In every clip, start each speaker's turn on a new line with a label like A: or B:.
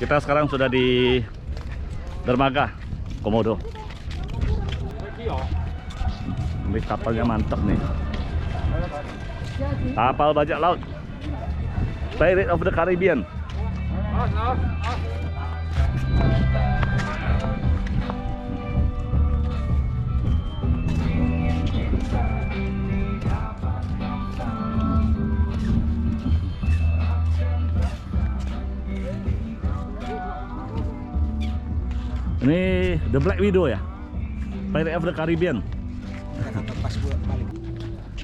A: Kita sekarang sudah di dermaga Komodo. Ini kapalnya mantap nih. Kapal bajak laut Pirates of the Caribbean. Ini The Black Widow ya, Pirates of the Caribbean.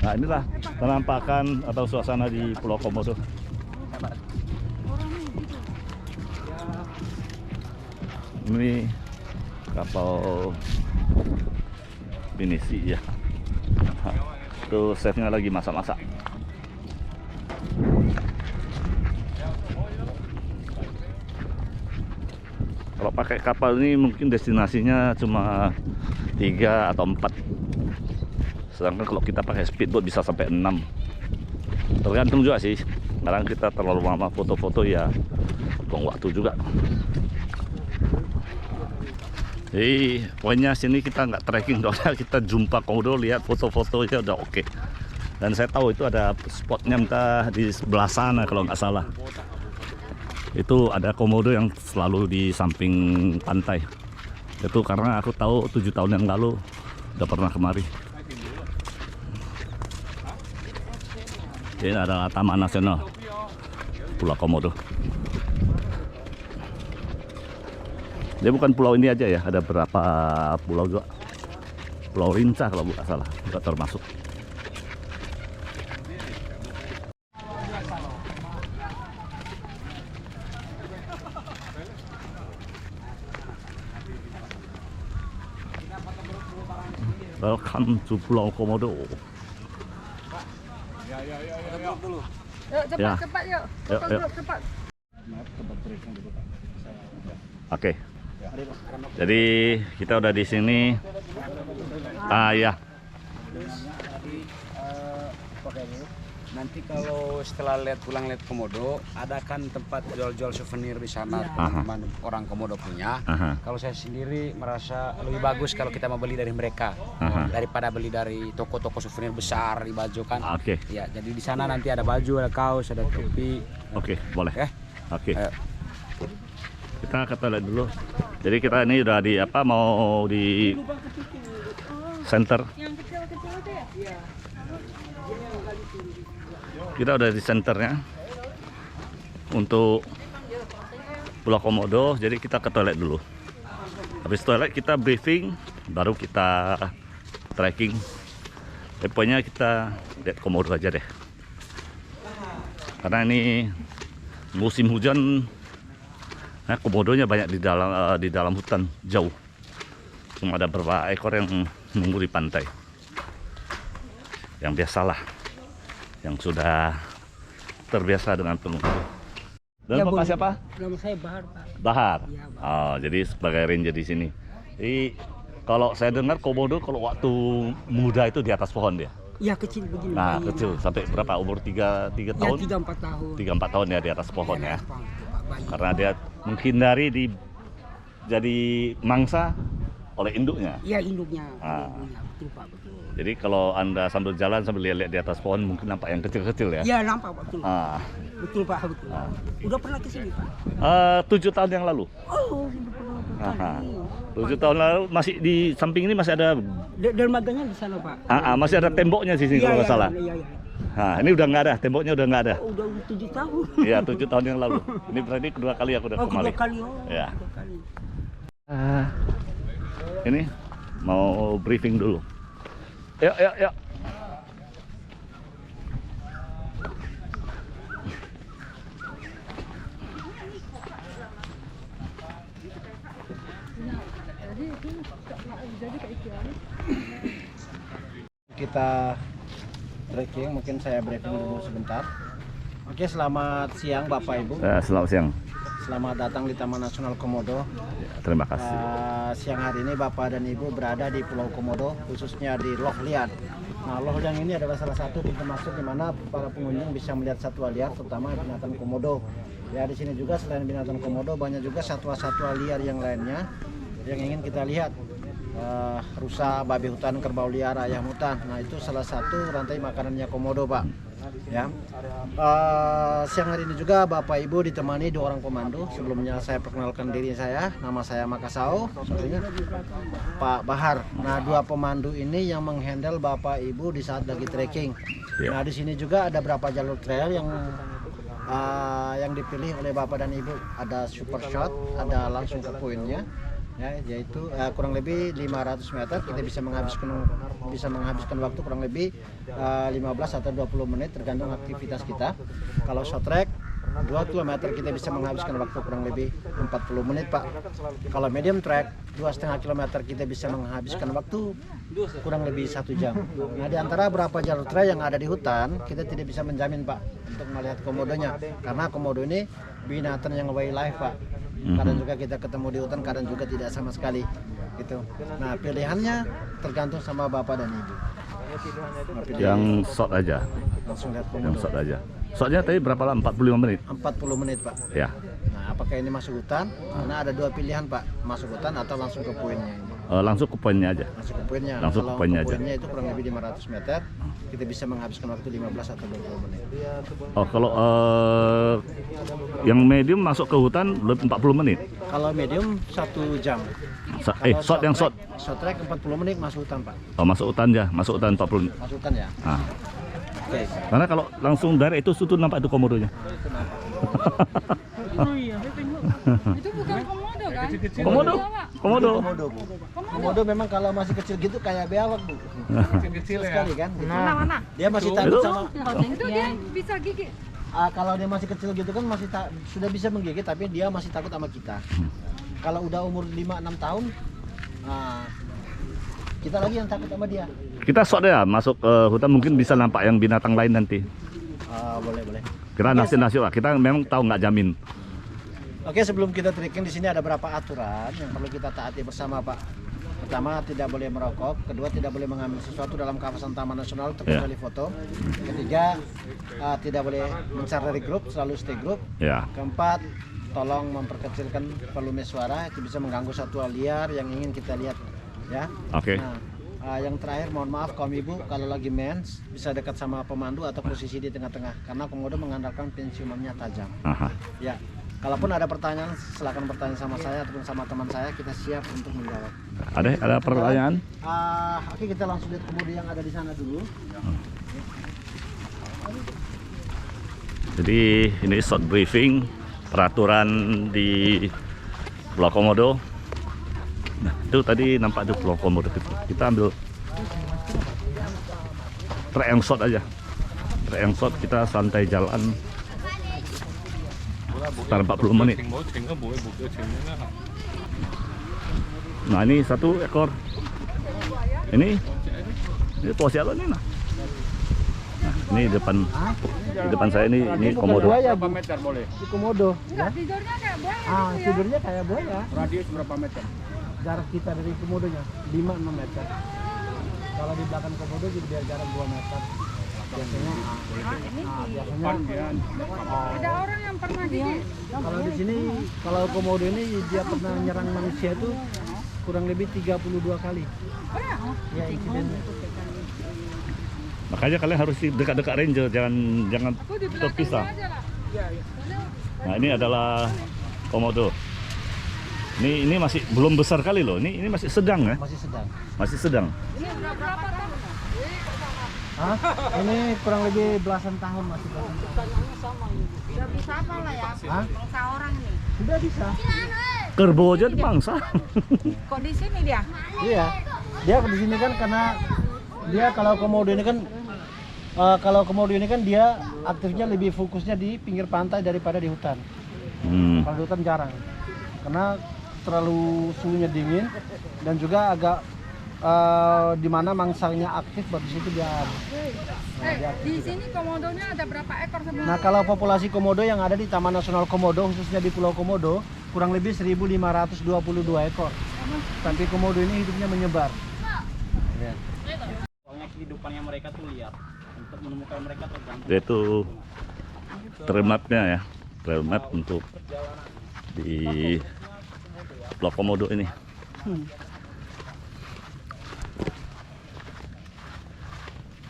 A: Nah inilah penampakan atau suasana di Pulau Komodo. Ini kapal pinisi ya. Tuh chefnya lagi masak-masak. Kalau pakai kapal ini mungkin destinasinya cuma 3 atau 4. Sedangkan kalau kita pakai speedboat bisa sampai 6. Tergantung juga sih. Kadang kita terlalu lama foto-foto ya buang waktu juga. Jadi poinnya sini kita nggak trekking doang, kita jumpa komodo, lihat foto-fotonya udah oke. Dan saya tahu itu ada spotnya entah di sebelah sana kalau nggak salah. Itu ada komodo yang selalu di samping pantai. Itu karena aku tahu 7 tahun yang lalu udah pernah kemari. Ini adalah Taman Nasional Pulau Komodo. Dia bukan pulau ini aja ya, ada berapa pulau juga. Pulau Rinca kalau bukan salah, juga termasuk. Welcome to Pulau Komodo.
B: Yuk cepat, cepat yuk. Cepat.
A: Oke. Jadi kita udah di sini. Ya.
C: Nanti kalau setelah pulang lihat Komodo, ada kan tempat jual-jual souvenir di sana, teman-teman orang Komodo punya. Kalau saya sendiri merasa lebih bagus kalau kita mau beli dari mereka daripada beli dari toko-toko souvenir besar di baju kan.
A: Oke.
C: Ya, jadi di sana nanti ada baju, ada kaos, ada topi.
A: Oke, boleh.
C: Ya.
A: Oke. Kita ke toilet dulu. Jadi kita ini udah di apa, mau di center.
B: Yang kecil-kecil itu ya? Iya.
A: Kita udah di senternya untuk Pulau Komodo. Jadi kita ke toilet dulu. Habis toilet kita briefing, baru kita trekking. Pokoknya kita lihat Komodo aja deh. Karena ini musim hujan, nah komodonya banyak di dalam hutan jauh. Cuma ada beberapa ekor yang nunggu di pantai. Yang biasalah, yang sudah terbiasa dengan penunggu. Dan
C: Ya,
A: Bapak siapa?
C: Nama saya Bahar, Pak.
A: Bahar.
C: Ya, Bahar.
A: Oh, jadi sebagai ranger di sini. Jadi kalau saya dengar komodo kalau waktu muda itu di atas pohon dia.
C: Ya kecil begini.
A: Nah,
C: bayi.
A: kecil sampai berapa? Umur 3
C: Ya
A: tahun?
C: 3-4 tahun.
A: 3-4 tahun ya di atas pohon ya.
C: Bayi.
A: Karena dia menghindari jadi mangsa oleh induknya.
C: Iya induknya.
A: Ah.
C: Induknya. Betul Pak, betul.
A: Jadi kalau Anda sambil jalan sambil lihat di atas pohon mungkin nampak yang kecil-kecil ya.
C: Iya nampak betul.
A: Ah.
C: Betul Pak, betul.
A: Ah.
C: Udah pernah ke sini Pak?
A: 7 tahun yang lalu.
C: Oh, udah pernah.
A: Aha. 7 tahun lalu masih di samping ini masih ada
C: Dermaganya di sana Pak.
A: masih ada temboknya di sini kalau nggak salah.
C: Iya.
A: Nah, ini udah nggak ada, temboknya udah nggak ada.
C: Oh, udah 7 tahun.
A: Iya, 7 tahun yang lalu. Ini berarti kedua kali aku udah kemari.
C: Kedua kali. Oh,
A: Ya.
C: kedua kali.
A: Ini mau briefing dulu. Yuk.
D: kita trekking, mungkin saya briefing dulu sebentar. Oke, selamat siang Bapak Ibu.
A: Selamat siang.
D: Selamat datang di Taman Nasional Komodo.
A: Ya, terima kasih.
D: Siang hari ini Bapak dan Ibu berada di Pulau Komodo, khususnya di Loh Lian. Nah, Loh Lian ini adalah salah satu pintu masuk di mana para pengunjung bisa melihat satwa liar, terutama binatang komodo. Ya, di sini juga selain binatang komodo banyak juga satwa-satwa liar yang lainnya yang ingin kita lihat. Rusa, babi hutan, kerbau liar, ayam hutan. Nah, itu salah satu rantai makanannya komodo, Pak. Ya. Siang hari ini juga Bapak Ibu ditemani 2 orang pemandu. Sebelumnya saya perkenalkan diri saya, nama saya Makasau, satunya Pak Bahar. Nah, 2 pemandu ini yang menghandle Bapak Ibu di saat lagi trekking. Nah, di sini juga ada berapa jalur trail yang dipilih oleh Bapak dan Ibu. Ada super shot, ada langsung ke poinnya. Ya, yaitu kurang lebih 500 meter kita bisa menghabiskan waktu kurang lebih 15 atau 20 menit tergantung aktivitas kita. Kalau short track 2 km kita bisa menghabiskan waktu kurang lebih 40 menit, Pak. Kalau medium track 2,5 km kita bisa menghabiskan waktu kurang lebih 1 jam. Nah, di antara berapa jalur trail yang ada di hutan kita tidak bisa menjamin, Pak, untuk melihat komodonya, karena komodo ini binatang yang wildlife, Pak. Kadang juga kita ketemu di hutan, kadang juga tidak sama sekali gitu. Nah, pilihannya tergantung sama Bapak dan Ibu.
A: Yang short aja.
D: Langsung lihat komodo.
A: Yang short aja. Shortnya tadi berapa lama? 45 menit?
D: 40 menit, Pak.
A: Ya.
D: Nah, apakah ini masuk hutan? Karena ada 2 pilihan, Pak. Masuk hutan atau langsung ke poinnya ini.
A: Langsung ke poinnya aja.
D: Masuk ke poinnya.
A: Langsung ke
D: Kalau
A: poinnya
D: ke
A: aja.
D: poinnya itu kurang lebih 500 meter. Kita bisa menghabiskan waktu 15 atau 20 menit.
A: Oh, kalau yang medium masuk ke hutan 40 menit.
D: Kalau medium 1 jam.
A: Short yang short.
D: Short track 40 menit masuk hutan, Pak.
A: Oh, masuk hutan ya, masuk hutan 40 menit.
D: Masuk hutan ya.
A: Ah.
D: Oke.
A: Karena kalau langsung dari itu nampak itu komodonya.
B: Oh iya, itu bukan komodo kan?
A: Komodo. Komodo.
D: Komodo, Bu. Komodo memang kalau masih kecil gitu kayak beawak, Bu. Kecil sekali kan.
B: Mana?
D: Dia masih takut sama
B: Itu dia bisa gigit.
D: kalau dia masih kecil gitu kan sudah bisa menggigit, tapi dia masih takut sama kita. Kalau udah umur 5-6 tahun, kita lagi yang takut sama dia.
A: Kita short ya, masuk ke hutan mungkin bisa nampak yang binatang lain nanti.
D: Boleh.
A: Kira nasi lah, kita memang tahu nggak jamin.
D: Oke, sebelum kita trekking di sini ada beberapa aturan yang perlu kita taati bersama, Pak. Pertama, tidak boleh merokok. Kedua, tidak boleh mengambil sesuatu dalam kawasan Taman Nasional terkecuali foto. Ketiga, tidak boleh mencar dari grup, selalu stay grup.
A: Ya.
D: Keempat, tolong memperkecilkan volume suara, itu bisa mengganggu satwa liar yang ingin kita lihat, ya.
A: Oke.
D: Nah, yang terakhir, mohon maaf kaum ibu kalau lagi mens bisa dekat sama pemandu atau posisi di tengah-tengah, karena komodo mengandalkan penciumannya tajam.
A: Aha.
D: Ya, kalaupun ada pertanyaan silakan bertanya sama saya ataupun sama teman saya, kita siap untuk menjawab.
A: Ada pertanyaan?
D: Oke, kita langsung lihat komodo yang ada di sana dulu.
A: Jadi ini short briefing peraturan di Pulau Komodo. Nah, itu tadi nampak di Pulau Komodo itu. Kita ambil trek yang short aja. Trek yang short, kita santai jalan sekitar 40 menit. Nah, ini 1 ekor. Ini posisi ini nah. Nah, ini di depan saya ini komodo.
D: Buaya,
C: Berapa
D: Bu.
C: meter boleh?
D: Itu komodo.
B: Enggak, tidurnya kayak buaya gitu ya.
D: Tidurnya kayak buaya.
C: Radius berapa meter?
D: Jarak kita dari komodonya 5-6 meter. Kalau di belakang komodo jadi biar jarak 2 meter. Biasanya
B: Ada orang yang pernah gigit.
D: kalau di sini, kalau komodo ini dia pernah nyerang manusia itu kurang lebih 32 kali.
B: Oh ya?
D: Ya, insidennya.
A: Makanya kalian harus di dekat-dekat ranger, jangan
B: Aku di belakangnya
A: terpisah.
B: aja lah.
A: Nah, ini adalah komodo. Ini masih belum besar kali loh. Ini masih sedang ya?
D: Masih sedang.
A: Masih sedang.
B: Ini berapa tahun?
D: Hah? Ini kurang lebih belasan tahun masih belasan tahun.
B: Udah bisa apa lah ya?
D: Hah?
B: Bisa orang ini.
D: Sudah bisa.
A: Kerbau aja dipangsa.
B: Kok di sini dia?
D: Iya. Dia di sini kan karena dia kalau komodo ini kan dia aktifnya lebih fokusnya di pinggir pantai daripada di hutan. Kalau di hutan jarang. Karena terlalu suhunya dingin dan juga agak di mana mangsanya aktif baru di situ dia.
B: Di sini komodonya ada berapa ekor sebenarnya?
D: Nah, kalau populasi komodo yang ada di Taman Nasional Komodo, khususnya di Pulau Komodo, kurang lebih 1.522 ekor. Tapi komodo ini hidupnya menyebar. Ya.
E: Soalnya kehidupannya mereka tuh liar. Untuk menemukan mereka tergantung.
A: Yaitu trail map-nya ya, trail map untuk di Pulau Komodo ini.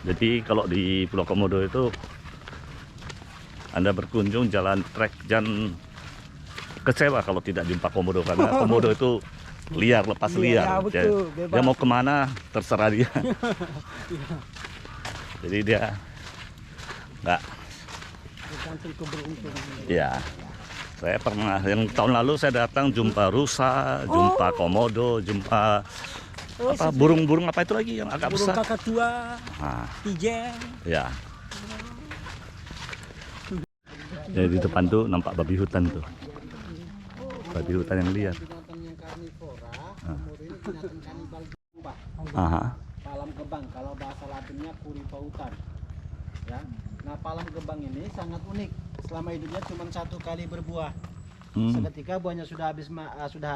A: Jadi kalau di Pulau Komodo itu Anda berkunjung jalan trek, jangan kecewa kalau tidak jumpa komodo, karena komodo itu liar, lepas liar.
D: Ya, betul,
A: Dia mau kemana terserah dia. Jadi dia nggak. Ya, saya pernah yang tahun lalu saya datang jumpa rusa, jumpa komodo, jumpa apa burung-burung apa itu lagi yang agak
E: Burung
A: besar.
E: kakadua,
A: Nah,
E: pijen.
A: ya. Ya di depan tuh nampak babi hutan tuh. Babi hutan yang liar.
D: Binatang yang karnivora, komodo ini binatang kanibal juga, Pak.
A: Aha.
D: Palam gebang, kalau bahasa Latinnya kuripautan. Ya. Nah, palam gebang ini sangat unik. Selama hidupnya cuma 1 kali berbuah. Seketika buahnya sudah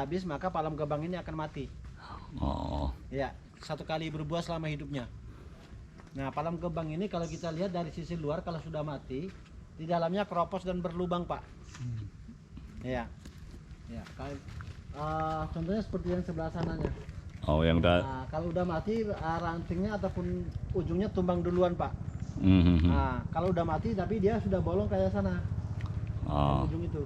D: habis, maka palam gebang ini akan mati.
A: Oh.
D: Ya, 1 kali berbuah selama hidupnya. Nah, palam gebang ini kalau kita lihat dari sisi luar, kalau sudah mati, di dalamnya keropos dan berlubang, Pak. Ya, ya. Contohnya seperti yang sebelah sananya.
A: Oh, yang udah.
D: Nah, kalau udah mati, rantingnya ataupun ujungnya tumbang duluan, Pak. Nah, kalau udah mati tapi dia sudah bolong kayak sana.
A: Oh.
D: Ujung itu,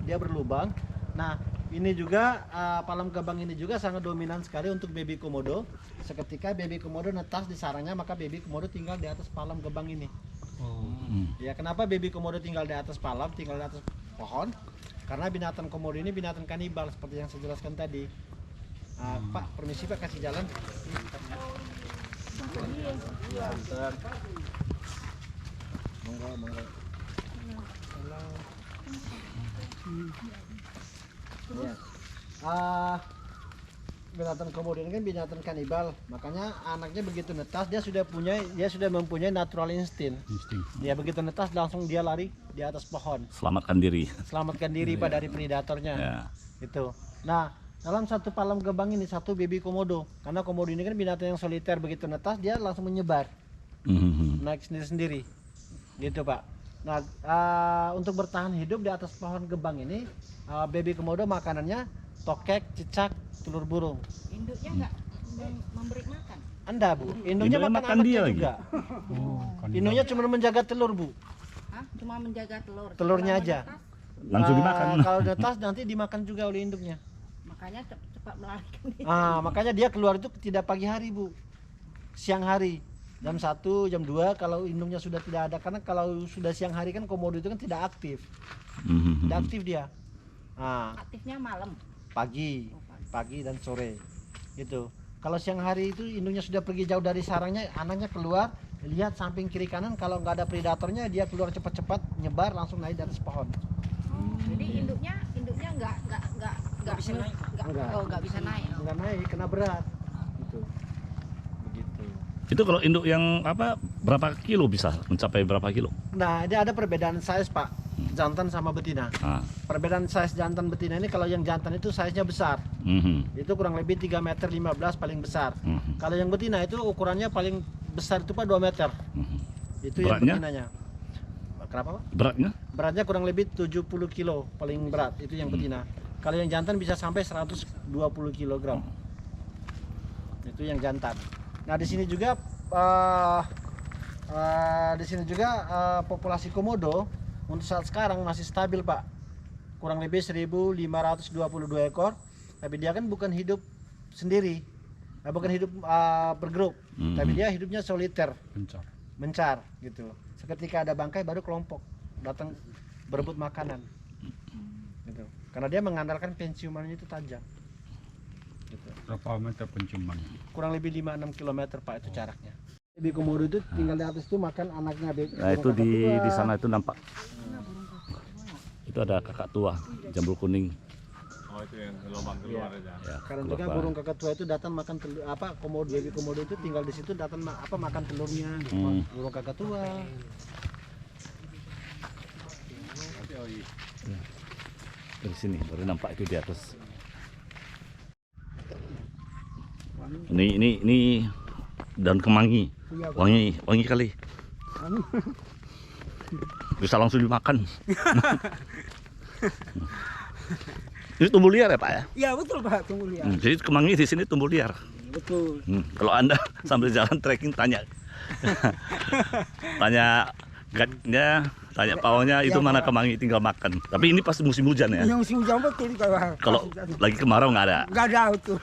D: dia berlubang. Nah, ini juga palam gebang ini juga sangat dominan sekali untuk baby komodo. Seketika baby komodo netas di sarangnya, maka baby komodo tinggal di atas palam gebang ini. Ya, kenapa baby komodo tinggal di atas palam, tinggal di atas pohon? Karena binatang komodo ini binatang kanibal seperti yang saya jelaskan tadi. Pak, permisi Pak, kasih jalan. Monggo, monggo. Ya. Binatang komodo ini kan binatang kanibal, makanya anaknya begitu netas dia sudah mempunyai natural insting. Dia begitu netas langsung dia lari di atas pohon.
A: Selamatkan diri.
D: Selamatkan diri Pak dari predatornya.
A: Ya.
D: Itu. Nah, dalam satu palam gebang ini satu baby komodo, karena komodo ini kan binatang yang soliter, begitu netas dia langsung menyebar, naik sendiri-sendiri, gitu Pak. Nah, untuk bertahan hidup di atas pohon gebang ini, baby komodo makanannya tokek, cicak, telur burung.
B: Induknya nggak memberi makan?
D: Anda Bu, induknya
A: Induknya
D: makan
A: makan
D: anaknya
A: dia lagi.
D: juga. Induknya cuma menjaga telur Bu,
B: Hah? Cuma menjaga telur.
D: telurnya
B: Kalau
D: aja.
B: menetas,
A: Langsung dimakan.
D: Kalau netas nanti dimakan juga oleh induknya.
B: makanya cepat melarikan diri.
D: Makanya dia keluar itu tidak pagi hari Bu, siang hari, jam 1, jam 2 kalau induknya sudah tidak ada. Karena kalau sudah siang hari kan komodo itu kan tidak aktif, tidak aktif dia.
B: Aktifnya malam.
D: Pagi dan sore gitu. Kalau siang hari itu induknya sudah pergi jauh dari sarangnya, anaknya keluar, lihat samping kiri kanan, kalau nggak ada predatornya dia keluar cepat-cepat, nyebar langsung naik dari pohon.
B: Jadi induknya nggak bisa naik. Nggak bisa naik.
D: Nggak naik, kena berat. Gitu. Begitu.
A: Itu kalau induk yang apa berapa kilo bisa mencapai berapa kilo?
D: Nah, dia ada perbedaan size Pak, jantan sama betina. Perbedaan size jantan betina ini, kalau yang jantan itu size-nya besar. Itu kurang lebih 3 meter 15 paling besar. Kalau yang betina itu ukurannya paling besar itu Pak 2 meter. Itu
A: Beratnya?
D: yang betinanya. Kenapa Pak?
A: Beratnya?
D: Beratnya kurang lebih 70 kilo paling berat, itu yang betina. Kalau yang jantan bisa sampai 120 kg. Itu yang jantan. Nah, di sini juga populasi komodo untuk saat sekarang masih stabil Pak. Kurang lebih 1.522 ekor. Tapi dia kan bukan hidup sendiri. Bukan hidup bergrup, tapi dia hidupnya soliter. Mencar gitu. Seketika ada bangkai baru kelompok datang berebut makanan. Gitu. Karena dia mengandalkan penciumannya itu tajam. Gitu.
F: Berapa meter penciuman?
D: Kurang lebih 5-6 km Pak itu jaraknya. Baby komodo itu tinggal di atas itu makan anaknya.
A: Nah, itu di sana itu nampak. Itu ada kakak tua, jambul kuning.
F: Oh itu yang lubang keluar aja.
A: Ya,
D: Karena
A: keluar
D: juga
A: bahan.
D: burung kakatua itu datang makan telur, komodo, baby komodo itu tinggal di situ datang makan telurnya. Burung kakatua.
A: Dari sini baru nampak itu di atas. Ini daun kemangi. Wangi kali. Bisa langsung dimakan. Ini tumbuh liar ya Pak ya?
G: Iya betul Pak, tunggu lihat.
A: Jadi kemangi di sini tumbuh liar.
G: Betul.
A: Kalau Anda sambil jalan trekking tanya guide-nya, tanya pawangnya itu mana kemangi tinggal makan. Tapi ini pasti musim hujan ya.
G: Yang musim hujan betul
A: Kalau lagi kemarau nggak ada.
G: nggak ada itu.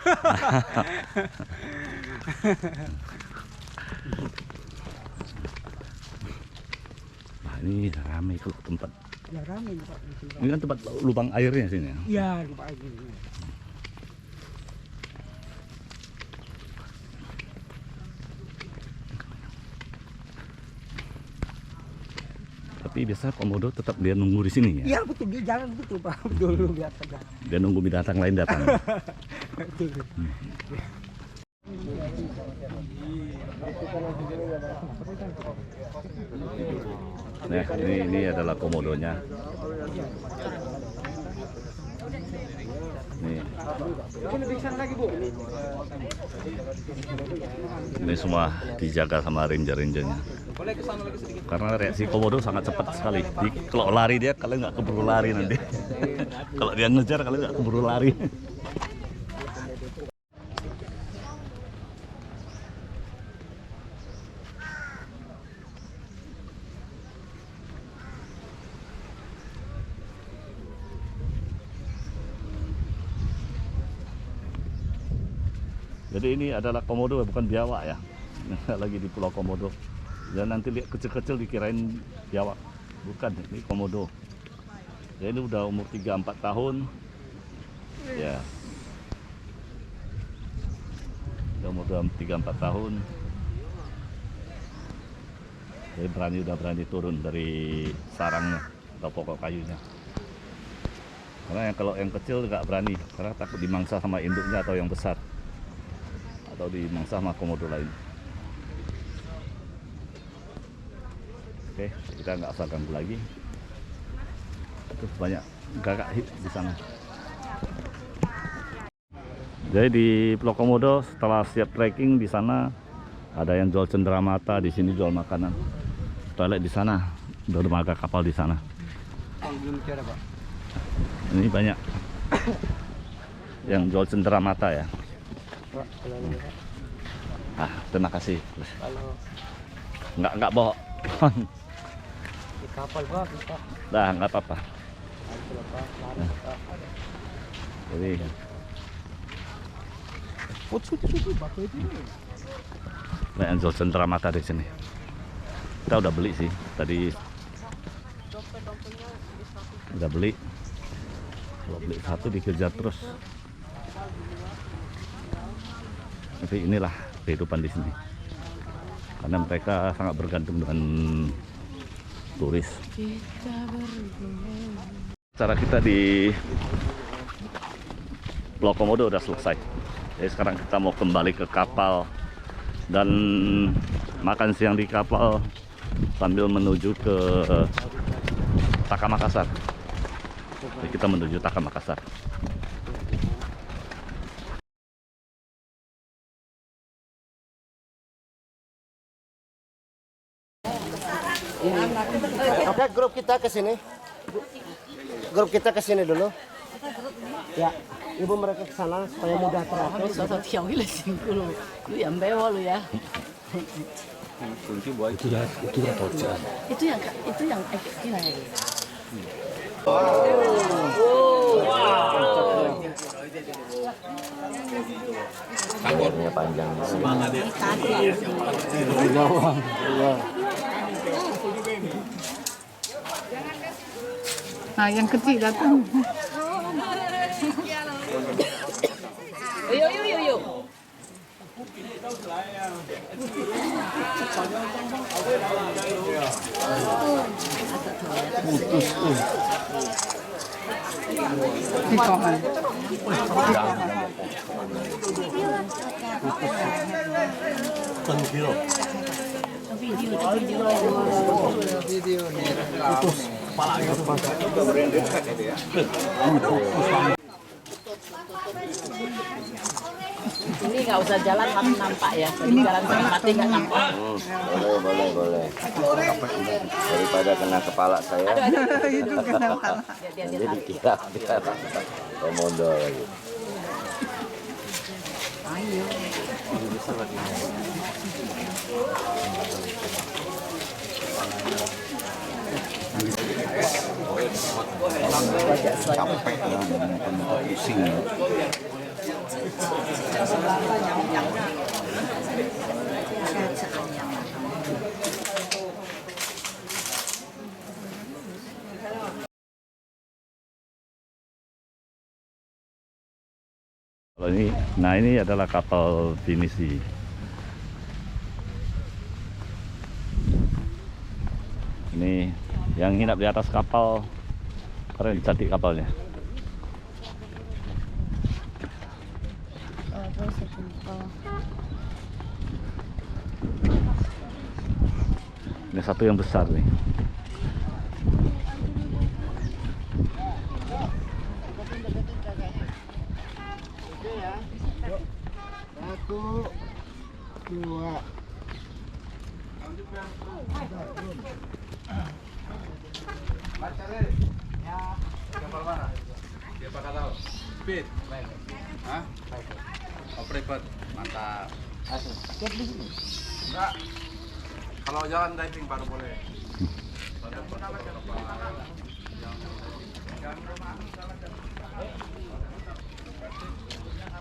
A: Nah, ini ramai kalau tempat.
G: Ya ramai Pak.
A: Ini kan tempat lubang airnya sini ya.
G: Iya di Pak Haji.
A: Tapi biasa komodo tetap dia nunggu di sini ya.
G: Iya betul, dia jalan betul Pak. Betul lihat saja.
A: Dia nunggu binatang lain datang.
G: Betul.
A: Nah, ini adalah komodonya. Nih. Ini semua dijaga sama ranger-rangernya. Karena reaksi komodo sangat cepat sekali. Kalau lari dia, kalian nggak keburu lari nanti. Kalau dia ngejar, kalian nggak keburu lari. Jadi ini adalah komodo bukan biawak ya. Lagi di Pulau Komodo. Dan nanti lihat kecil-kecil dikirain biawak. Bukan, ini komodo. Ya ini udah umur 3-4 tahun. Ya. Udah umur 3-4 tahun. Jadi udah berani turun dari sarangnya atau pokok kayunya. Karena kalau yang kecil nggak berani, karena takut dimangsa sama induknya atau yang besar. Atau dimangsa sama komodo lain. Oke, kita nggak usah ganggu lagi. Itu banyak gagak di sana. Jadi di Pulau Komodo setelah siap trekking di sana ada yang jual cenderamata, di sini jual makanan. Toilet di sana, dermaga kapal di sana. Ini banyak yang jual cenderamata ya. Terima kasih. Nggak bawa.
G: Di kapal Pak kita.
A: Dah nggak apa-apa. Nah. Jadi banyak jual cenderamata di sini. Kita udah beli sih tadi. Udah beli. Kalau beli satu dikejar terus. Tapi inilah kehidupan di sini. Karena mereka sangat bergantung dengan turis. Cara kita di Pulau Komodo udah selesai. Jadi sekarang kita mau kembali ke kapal dan makan siang di kapal sambil menuju ke Taka Makassar. Jadi kita menuju Taka Makassar.
D: Oke, grup kita ke sini. Grup kita ke sini dulu. Ya, ibu mereka ke sana supaya mudah teratur.
B: 手手跳起来辛苦了，lu yang bawa lu ya. Itu yang agak gila ya.
H: Tanggurnya panjang.
F: Semangat ya.
B: Nah, yang kecil datang. Yo. Ini nggak usah jalan tapi nampak ya. Ini jalan setengah mati nggak nampak.
H: Boleh. Daripada kena kepala saya.
B: Dia
H: Jadi kita komodo lagi.
A: Kalau ini, nah ini adalah kapal pinisi. Ini yang nginap di atas kapal, keren cantik kapalnya. Ini satu yang besar nih.
D: Satu, dua.
C: Mantap. Enggak. Kalau jalan diving baru boleh.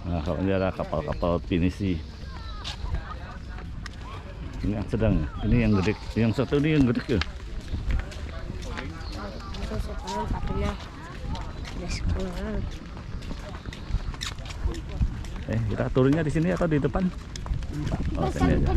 A: Nah, kalau ini ada kapal-kapal pinisi. Ini yang sedang, ini yang gede, yang satu ini yang gede ya. Kita turunnya di sini atau di depan? Oh, sini aja.